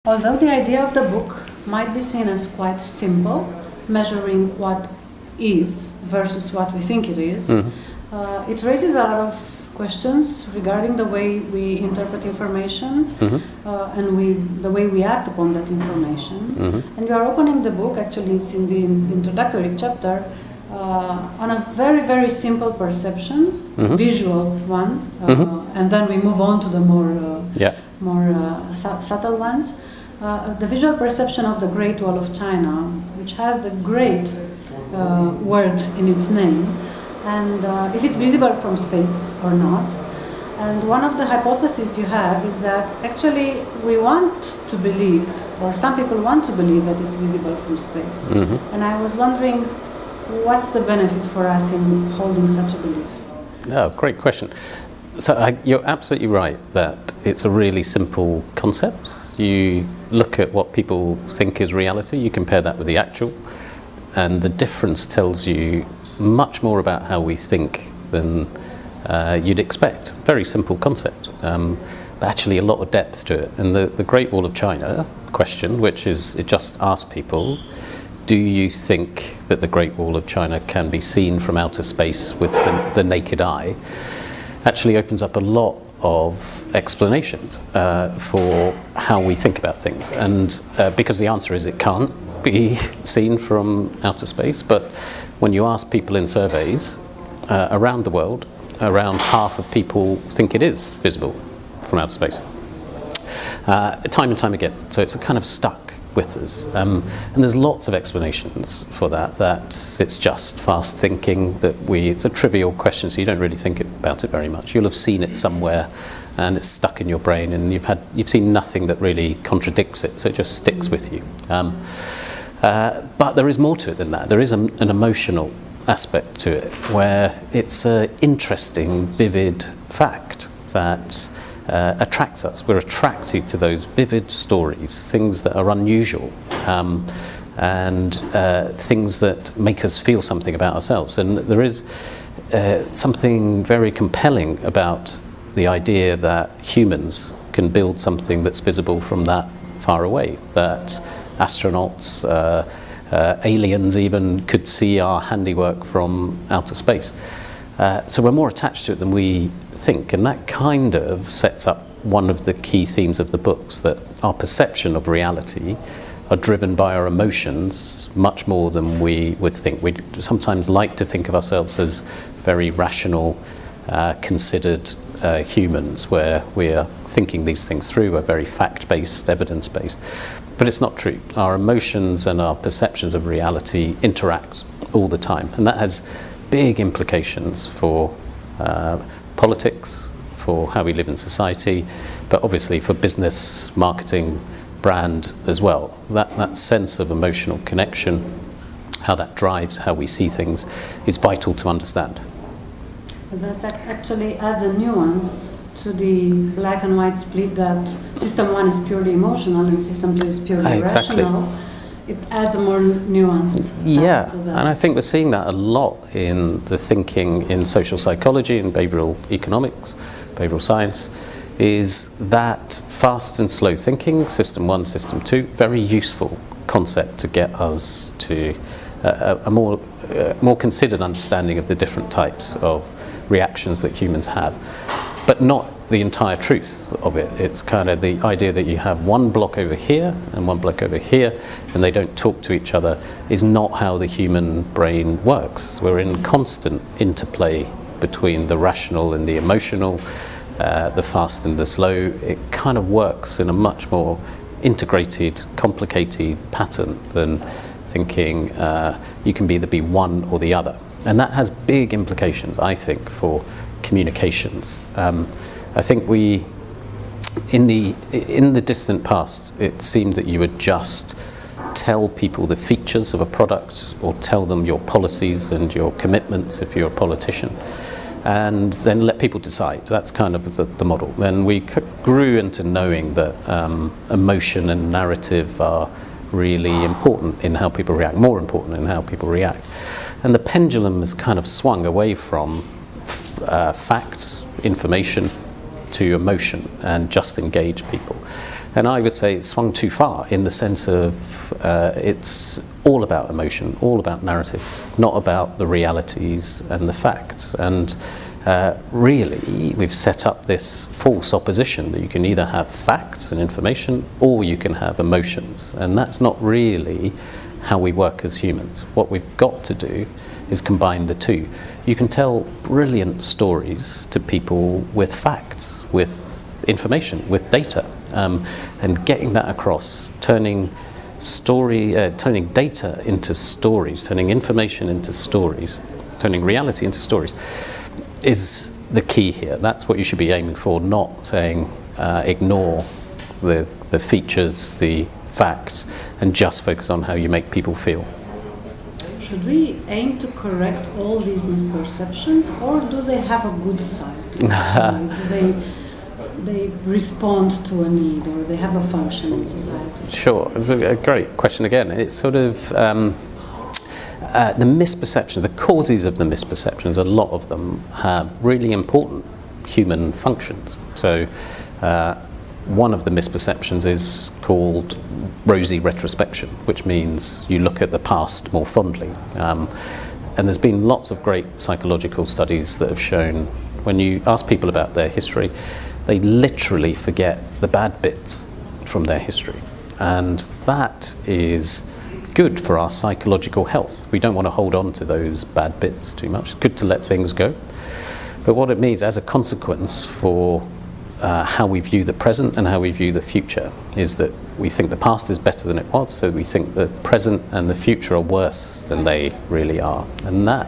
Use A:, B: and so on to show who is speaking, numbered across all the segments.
A: Although the idea of the book might be seen as quite simple, measuring what is versus what we think it is, it raises a lot of questions regarding the way we interpret information and the way we act upon that information. And you are opening the book, actually it's in the introductory chapter, on a very, very simple perception, visual one, and then we move on to the more subtle ones. The visual perception of the Great Wall of China, which has the great word in its name, and if it's visible from space or not. And one of the hypotheses you have is that actually we want to believe, or some people want to believe, that it's visible from space. And I was wondering, what's the benefit for us in holding such a belief?
B: Oh, great question. So you're absolutely right that it's a really simple concept. You look at what people think is reality, you compare that with the actual, and the difference tells you much more about how we think than you'd expect. Very simple concept, but actually a lot of depth to it. And the Great Wall of China question, which is, it just asks people, do you think that the Great Wall of China can be seen from outer space with the naked eye, actually opens up a lot of explanations for how we think about things. And because the answer is it can't be seen from outer space, but when you ask people in surveys around the world, around half of people think it is visible from outer space. Time and time again. So it's kind of stuck with us. And there's lots of explanations for that. That it's just fast thinking, that it's a trivial question, so you don't really think about it very much. You'll have seen it somewhere and it's stuck in your brain, and you've seen nothing that really contradicts it, so it just sticks with you. But there is more to it than that. There is an emotional aspect to it, where it's an interesting, vivid fact that attracts us. We're attracted to those vivid stories, things that are unusual, and things that make us feel something about ourselves. And there is something very compelling about the idea that humans can build something that's visible from that far away, that astronauts, aliens even, could see our handiwork from outer space. So we're more attached to it than we think, and that kind of sets up one of the key themes of the books, that our perception of reality are driven by our emotions much more than we would think. We sometimes like to think of ourselves as very rational, considered humans, where we're thinking these things through, we're very fact-based, evidence-based. But it's not true. Our emotions and our perceptions of reality interact all the time, and that has big implications for politics, for how we live in society, but obviously for business, marketing, brand as well. That sense of emotional connection, how that drives how we see things, is vital to understand.
A: That actually adds a nuance to the black and white split, that system 1 is purely emotional and system 2 is purely rational. It adds a more nuanced touch to that.
B: And I think we're seeing that a lot in the thinking in social psychology and behavioral economics, behavioral science, is that fast and slow thinking, system 1, system 2, very useful concept to get us to a more considered understanding of the different types of reactions that humans have, but not the entire truth of it. It's kind of the idea that you have one block over here and one block over here, and they don't talk to each other, is not how the human brain works. We're in constant interplay between the rational and the emotional, the fast and the slow. It kind of works in a much more integrated, complicated pattern than thinking you can either be one or the other. And that has big implications, I think, for communications. I think in the distant past, it seemed that you would just tell people the features of a product, or tell them your policies and your commitments if you're a politician, and then let people decide. That's kind of the model. Then we grew into knowing that emotion and narrative are really important in how people react, more important in how people react. And the pendulum has kind of swung away from facts, information, to emotion, and just engage people. And I would say it swung too far in the sense of it's all about emotion, all about narrative, not about the realities and the facts. And really, we've set up this false opposition that you can either have facts and information or you can have emotions. And that's not really how we work as humans. What we've got to do is combine the two. You can tell brilliant stories to people with facts, with information, with data, and getting that across, turning data into stories, turning information into stories, turning reality into stories, is the key here. That's what you should be aiming for, not saying ignore the features, the facts, and just focus on how you make people feel.
A: Should we aim to correct all these misperceptions, or do they have a good side? Do they respond to a need, or they have a function in society?
B: Sure, it's a great question again. It's sort of the misperceptions, the causes of the misperceptions, a lot of them have really important human functions. So one of the misperceptions is called rosy retrospection, which means you look at the past more fondly. And there's been lots of great psychological studies that have shown when you ask people about their history, they literally forget the bad bits from their history. And that is good for our psychological health. We don't want to hold on to those bad bits too much. It's good to let things go. But what it means as a consequence for how we view the present and how we view the future is that we think the past is better than it was, so we think the present and the future are worse than they really are. And that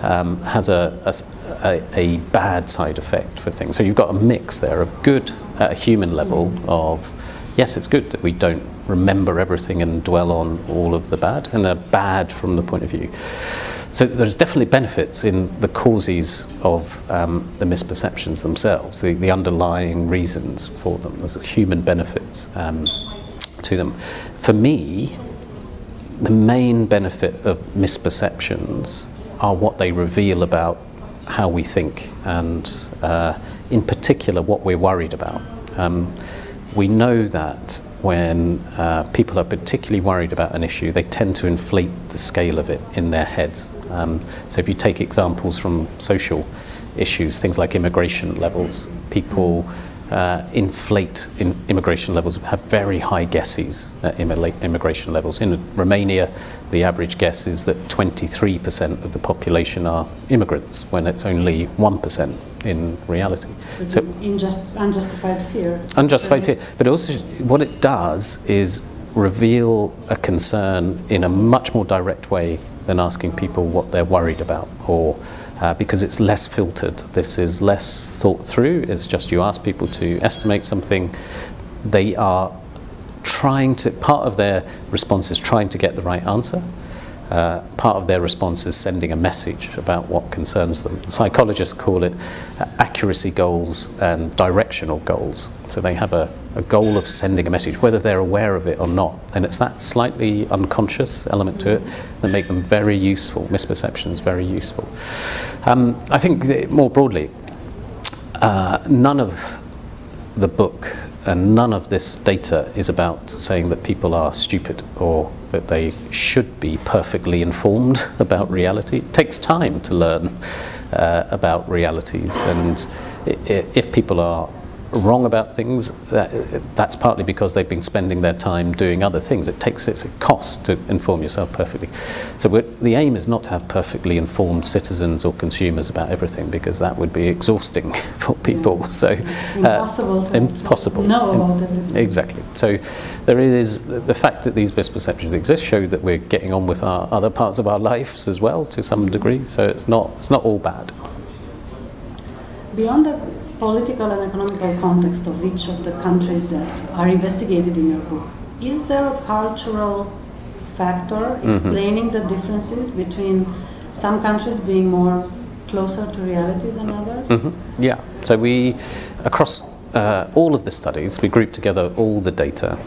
B: has a bad side effect for things. So you've got a mix there of good at a human level of, yes, it's good that we don't remember everything and dwell on all of the bad, and they're bad from the point of view. So there's definitely benefits in the causes of the misperceptions themselves, the underlying reasons for them. There's human benefits to them. For me, the main benefit of misperceptions are what they reveal about how we think, and in particular what we're worried about. We know that when people are particularly worried about an issue, they tend to inflate the scale of it in their heads. So if you take examples from social issues, things like immigration levels, people inflate immigration levels, have very high guesses at immigration levels. In Romania, the average guess is that 23% of the population are immigrants, when it's only 1% in reality.
A: So unjustified fear.
B: Unjustified fear. But also what it does is reveal a concern in a much more direct way than asking people what they're worried about, or because it's less filtered. This is less thought through. It's just you ask people to estimate something. They are trying to, part of their response is trying to get the right answer. Part of their response is sending a message about what concerns them. Psychologists call it accuracy goals and directional goals. So they have a goal of sending a message, whether they're aware of it or not. And it's that slightly unconscious element to it that make them very useful, misperceptions very useful. I think that more broadly, none of the book and none of this data is about saying that people are stupid or that they should be perfectly informed about reality. It takes time to learn about realities, and if people are wrong about things, that's partly because they've been spending their time doing other things. It's a cost to inform yourself perfectly. So the aim is not to have perfectly informed citizens or consumers about everything, because that would be exhausting for people. Yeah. So impossible to
A: know about everything.
B: Exactly. So there is the fact that these misperceptions exist show that we're getting on with our other parts of our lives as well to some degree. So it's not all bad.
A: Beyond the political and economical context of each of the countries that are investigated in your book, is there a cultural factor explaining the differences between some countries being more closer to reality than others?
B: Yeah, so we, across all of the studies, we grouped together all the data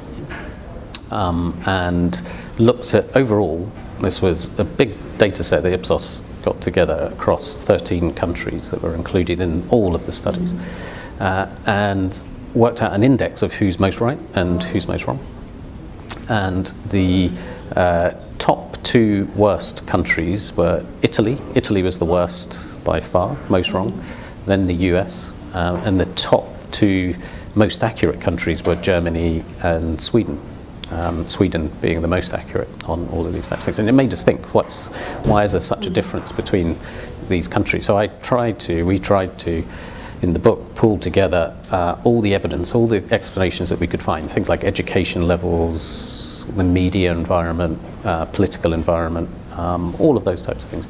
B: and looked at overall, this was a big data set that Ipsos got together across 13 countries that were included in all of the studies. And worked out an index of who's most right and who's most wrong. And the top 2 worst countries were Italy. Italy was the worst by far, most wrong. Then the US. And the top 2 most accurate countries were Germany and Sweden. Sweden being the most accurate on all of these types of things. And it made us think, why is there such a difference between these countries? So we tried to, in the book, pull together all the evidence, all the explanations that we could find, things like education levels, the media environment, political environment, all of those types of things.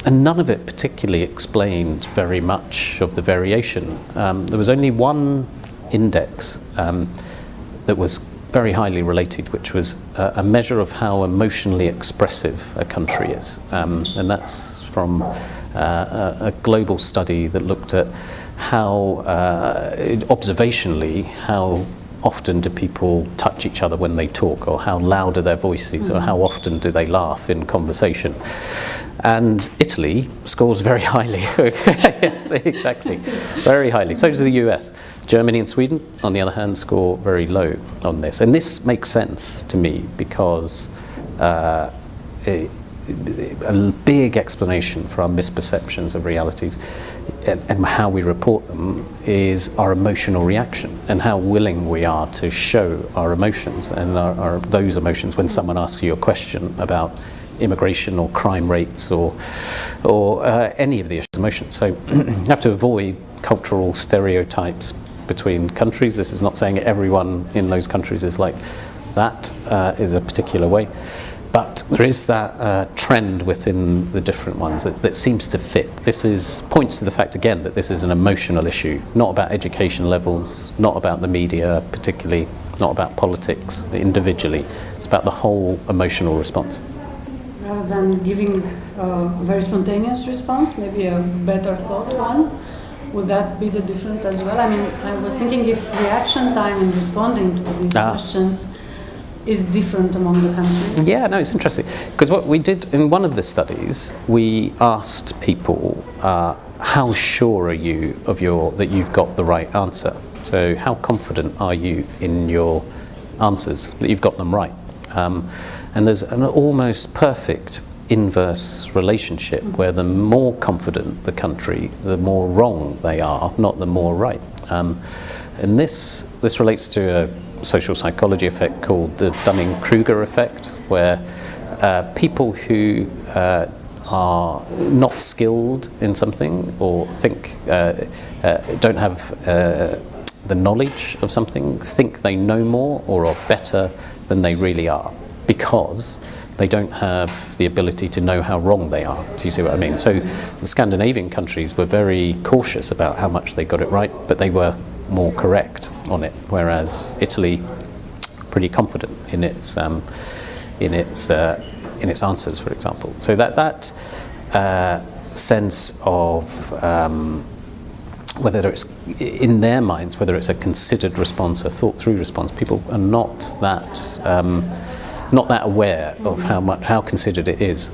B: And none of it particularly explained very much of the variation. There was only one index that was very highly related, which was a measure of how emotionally expressive a country is. And that's from a global study that looked at how, observationally, how often do people touch each other when they talk, or how loud are their voices, or how often do they laugh in conversation. And Italy scores very highly. Yes, exactly. Very highly. So does the US. Germany and Sweden, on the other hand, score very low on this. And this makes sense to me because a big explanation for our misperceptions of realities and how we report them is our emotional reaction and how willing we are to show our emotions and those emotions when someone asks you a question about immigration or crime rates or any of the emotions. So you have to avoid cultural stereotypes between countries. This is not saying everyone in those countries is like that, is a particular way. But there is that trend within the different ones that seems to fit. This points to the fact, again, that this is an emotional issue, not about education levels, not about the media particularly, not about politics individually. It's about the whole emotional response.
A: Rather than giving a very spontaneous response, maybe a better thought one, would that be the difference as well? I mean, I was thinking if reaction time in responding to these questions is different among the countries.
B: Yeah, no, it's interesting. Because what we did in one of the studies, we asked people, how sure are you of that you've got the right answer? So how confident are you in your answers, that you've got them right? And there's an almost perfect inverse relationship where the more confident the country, the more wrong they are, not the more right. And this relates to a social psychology effect called the Dunningkruger effect, where people who are not skilled in something or don't have the knowledge of something think they know more or are better than they really are because they don't have the ability to know how wrong they are. Do you see what I mean? So the Scandinavian countries were very cautious about how much they got it right, but they were more correct on it, whereas Italy pretty confident in its answers, for example. So that sense of whether it's in their minds, whether it's a considered response, a thought through response, people are not that aware of how considered it is.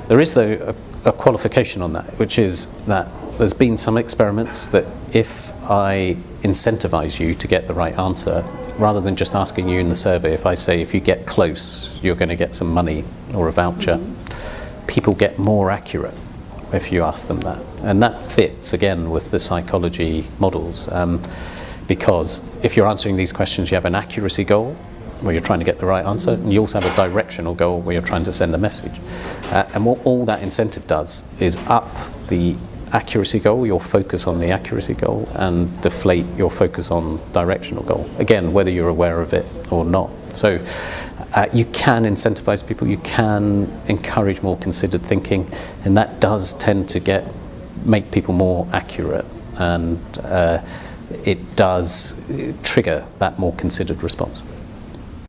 B: There is though a qualification on that, which is that there's been some experiments that if I incentivize you to get the right answer, rather than just asking you in the survey, if I say if you get close you're going to get some money or a voucher, people get more accurate if you ask them that. And that fits again with the psychology models, because if you're answering these questions you have an accuracy goal where you're trying to get the right answer, and you also have a directional goal where you're trying to send a message. And what all that incentive does is up the accuracy goal, your focus on the accuracy goal, and deflate your focus on directional goal. Again, whether you're aware of it or not. So you can incentivize people, you can encourage more considered thinking, and that does tend to make people more accurate, and it does trigger that more considered response.